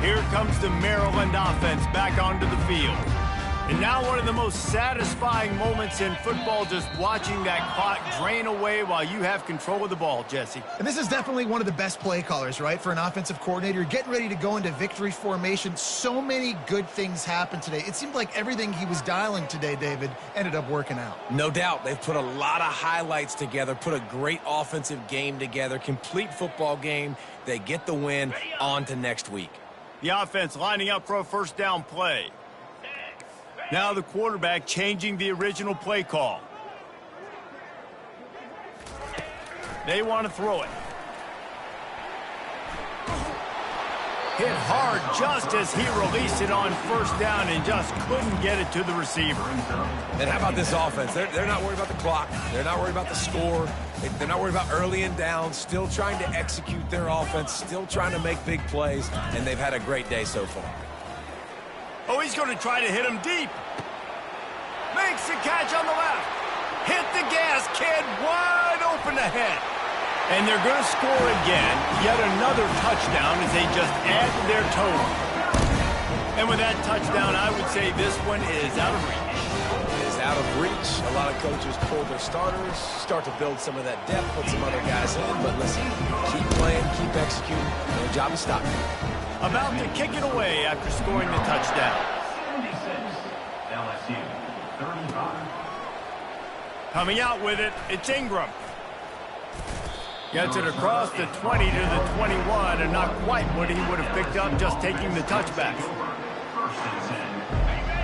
Here comes the Maryland offense back onto the field. And now one of the most satisfying moments in football, just watching that clock drain away while you have control of the ball, Jesse. And this is definitely one of the best play callers, right, for an offensive coordinator. Getting ready to go into victory formation. So many good things happened today. It seemed like everything he was dialing today, David, ended up working out. No doubt. They've put a lot of highlights together, put a great offensive game together, complete football game. They get the win. On to next week. The offense lining up for a 1st down play. Now the quarterback changing the original play call. They want to throw it. Hit hard just as he released it on 1st down and just couldn't get it to the receiver. And how about this offense? They're not worried about the clock. They're not worried about the score. They're not worried about early and down. Still trying to execute their offense. Still trying to make big plays. And they've had a great day so far. Oh, he's going to try to hit him deep. Makes the catch on the left. Hit the gas, kid. Wide open ahead. And they're going to score again. Yet another touchdown as they just add to their total. And with that touchdown, I would say this one is out of reach. It is out of reach. A lot of coaches pull their starters, start to build some of that depth, put some other guys in. But listen, keep playing, keep executing. Their job is stopping. About to kick it away after scoring the touchdown. 76, LSU, 35. Coming out with it, it's Ingram. Gets it across the 20 to the 21, and not quite what he would have picked up just taking the touchback.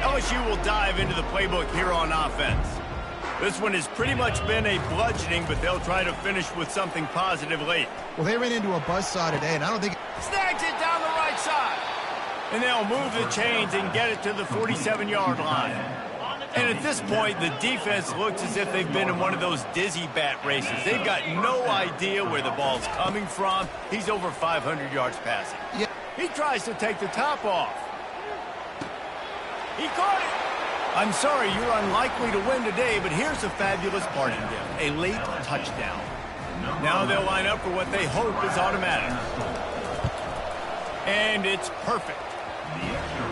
LSU will dive into the playbook here on offense. This one has pretty much been a bludgeoning, but they'll try to finish with something positive late. Well, they ran into a buzzsaw today, and I don't think... Snags it down the right side. And they'll move the chains and get it to the 47-yard line. And at this point, the defense looks as if they've been in one of those dizzy bat races. They've got no idea where the ball's coming from. He's over 500 yards passing. Yeah. He tries to take the top off. He caught it. I'm sorry, you're unlikely to win today, but here's a fabulous parting gift. A late touchdown. Now they'll line up for what they hope is automatic. And it's perfect.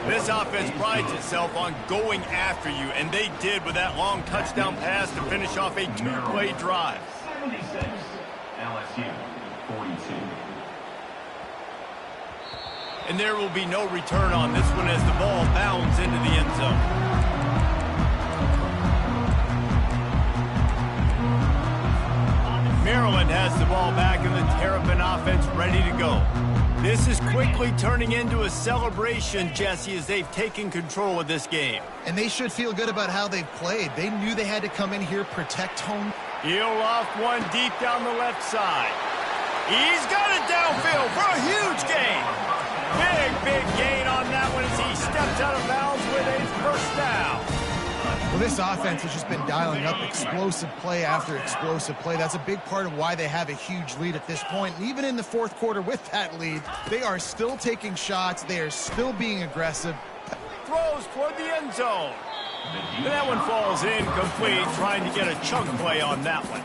This offense prides itself on going after you, and they did with that long touchdown pass to finish off a two-play drive. 76, LSU, 42. And there will be no return on this one as the ball bounds into the end zone. Maryland has the ball back and the Terrapin offense ready to go. This is quickly turning into a celebration, Jesse, as they've taken control of this game. And they should feel good about how they've played. They knew they had to come in here, protect home. He'll off one deep down the left side. He's got it downfield for a huge gain. Big gain on that one as he steps out of bounds with a first down. Well, this offense has just been dialing up explosive play after explosive play. That's a big part of why they have a huge lead at this point. And even in the fourth quarter with that lead, they are still taking shots. They are still being aggressive. Throws toward the end zone. And that one falls incomplete, trying to get a chunk play on that one.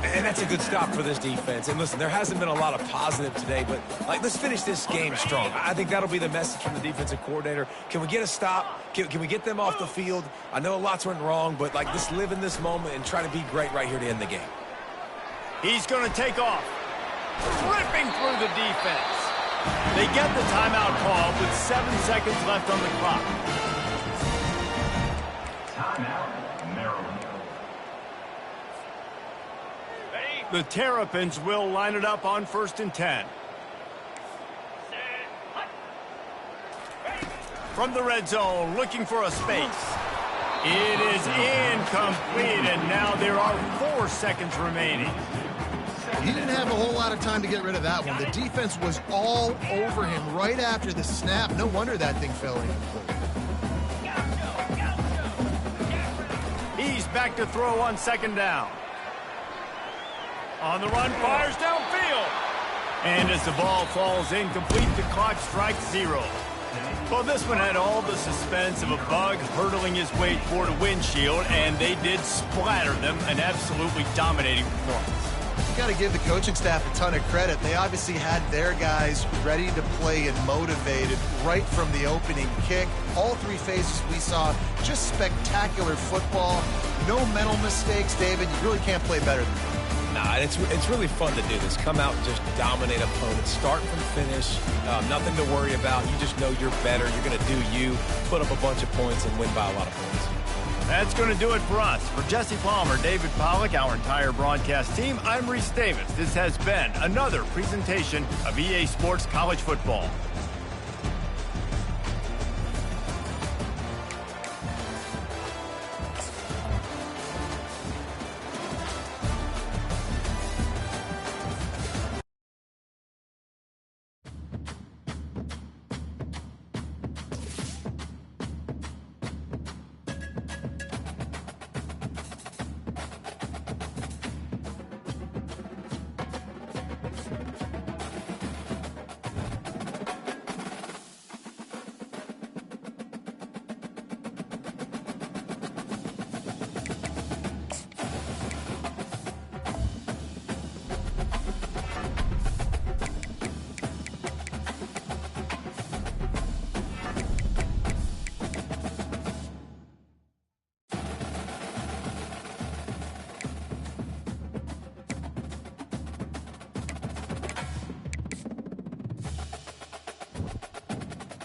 And that's a good stop for this defense. And listen, there hasn't been a lot of positive today, but let's finish this game strong. I think that'll be the message from the defensive coordinator. Can we get a stop? Can we get them off the field? I know lots went wrong, but just live in this moment and try to be great right here to end the game. He's going to take off, ripping through the defense. They get the timeout call with 7 seconds left on the clock. Timeout, Maryland. The Terrapins will line it up on 1st and 10. From the red zone, looking for a space. It is incomplete, and now there are 4 seconds remaining. He didn't have a whole lot of time to get rid of that one. The defense was all over him right after the snap. No wonder that thing fell incomplete. He's back to throw on 2nd down. On the run, fires downfield. And as the ball falls incomplete, the clock strikes 0. Well, this one had all the suspense of a bug hurtling his way toward a windshield, and they did splatter them, an absolutely dominating performance. You got to give the coaching staff a ton of credit. They obviously had their guys ready to play and motivated right from the opening kick. All 3 phases we saw, just spectacular football. No mental mistakes, David. You really can't play better than that. Nah, it's really fun to do this. Come out and just dominate opponents. Start from finish. Nothing to worry about. You just know you're better. You're going to do you. Put up a bunch of points and win by a lot of points. That's going to do it for us. For Jesse Palmer, David Pollack, our entire broadcast team, I'm Reese Davis. This has been another presentation of EA Sports College Football.